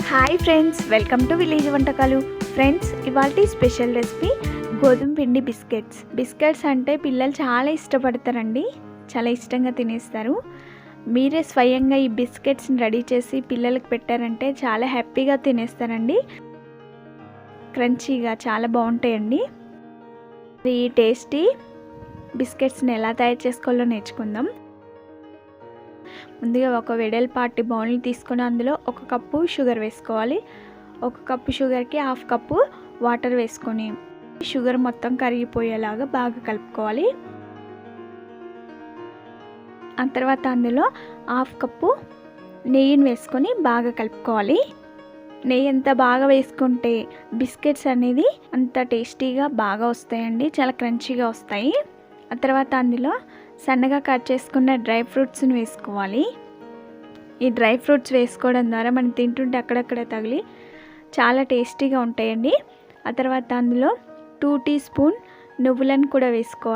Hi friends, welcome to village వంటకాలు. Friends, ఇవాల్టి special recipe గోధుమ పిండి బిస్కెట్స్ అంటే పిల్లలు చాలా ఇష్టపడతారండి. చాలా ఇష్టంగా తినేస్తారు. మీరే స్వయంగా ఈ బిస్కెట్స్ని రెడీ చేసి పిల్లలకు పెట్టారంటే చాలా హ్యాపీగా తినేస్తారండి. క్రంచీగా చాలా బాగుంటాయండి. ఈ టేస్టీ బిస్కెట్స్ని ఎలా తయారు చేసుకోవాలో నేర్చుకుందాం. ముందుగా ఒక వెడల్పాటి బౌల్ని తీసుకొని అందులో 1 కప్పు షుగర్ వేసుకోవాలి. 1 కప్పు షుగర్కి 1/2 కప్పు వాటర్ వేసుకొని షుగర్ మొత్తం కరిగిపోయేలాగా బాగా కలుపుకోవాలి. ఆ తర్వాత అందులో 1/2 కప్పు నెయ్యిని వేసుకొని బాగా కలుపుకోవాలి. నెయ్యి ఎంత బాగా వేసుకుంటే బిస్కెట్స్ అనేది అంత టేస్టీగా బాగా వస్తాయండి. చాలా క్రంచీగా వస్తాయి. ఆ తర్వాత అందులో సన్నగా కట్ చేసుకున్న డ్రై ఫ్రూట్స్ని వేసుకోవాలి. ఈ డ్రై ఫ్రూట్స్ వేసుకోవడం ద్వారా మనం తింటుంటే అక్కడక్కడ తగిలి చాలా టేస్టీగా ఉంటాయండి. ఆ తర్వాత అందులో 2 టీ స్పూన్ నువ్వులను కూడా వేసుకోవాలి.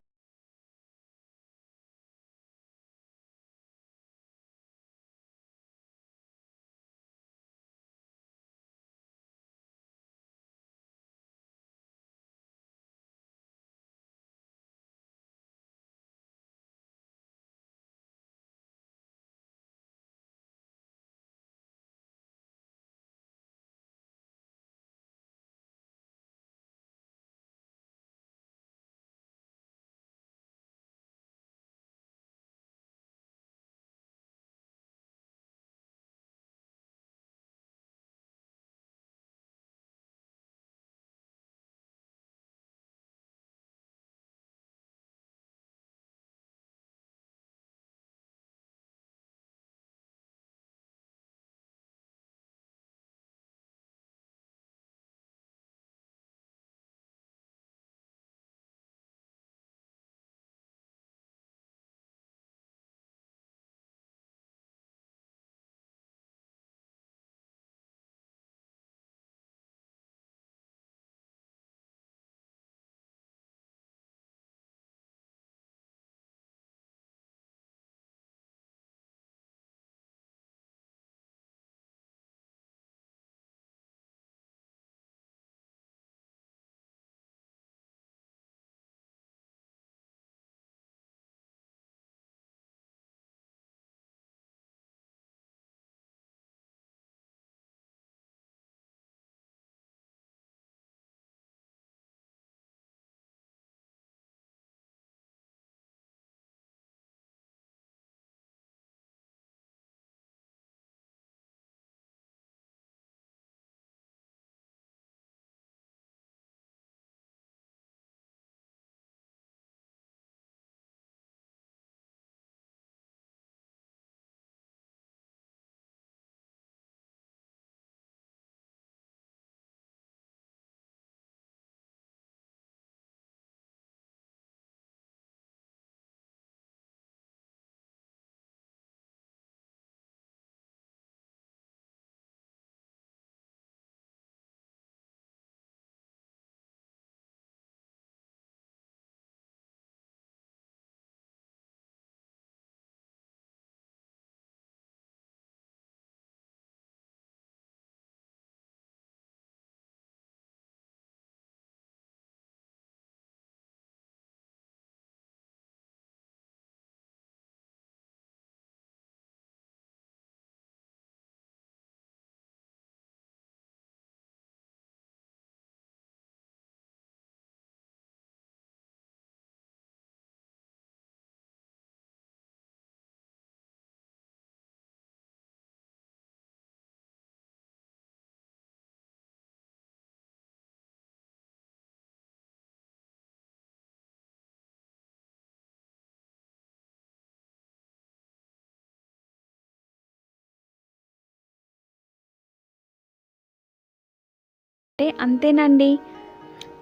అంతేనండి,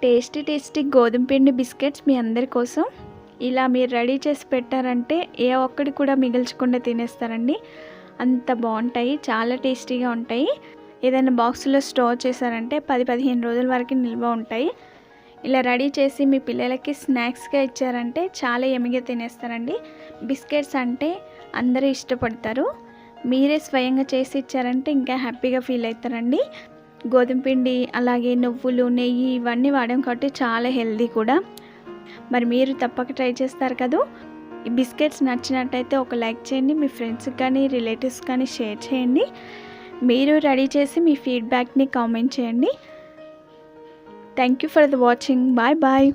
టేస్టీ గోధుమ పిండి బిస్కెట్స్ మీ అందరి కోసం ఇలా మీరు రెడీ చేసి పెట్టారంటే ఏ ఒక్కడి కూడా మిగిల్చకుండా తినేస్తారండి. అంత బాగుంటాయి, చాలా టేస్టీగా ఉంటాయి. ఏదైనా బాక్స్లో స్టోర్ చేశారంటే 10-15 రోజుల వరకు నిల్వ ఉంటాయి. ఇలా రెడీ చేసి మీ పిల్లలకి స్నాక్స్గా ఇచ్చారంటే చాలా ఎమిగా తినేస్తారండి. బిస్కెట్స్ అంటే అందరూ ఇష్టపడతారు. మీరే స్వయంగా చేసి ఇచ్చారంటే ఇంకా హ్యాపీగా ఫీల్ అవుతారండి. గోధుమ పిండి అలాగే నువ్వులు, నెయ్యి ఇవన్నీ వాడాం కాబట్టి చాలా హెల్దీ కూడా. మరి మీరు తప్పక ట్రై చేస్తారు కదా. ఈ బిస్కెట్స్ నచ్చినట్టయితే ఒక లైక్ చేయండి, మీ ఫ్రెండ్స్కి కానీ రిలేటివ్స్ కానీ షేర్ చేయండి. మీరు రెడీ చేసి మీ ఫీడ్బ్యాక్ని కామెంట్ చేయండి. Thank you for the watching. Bye bye.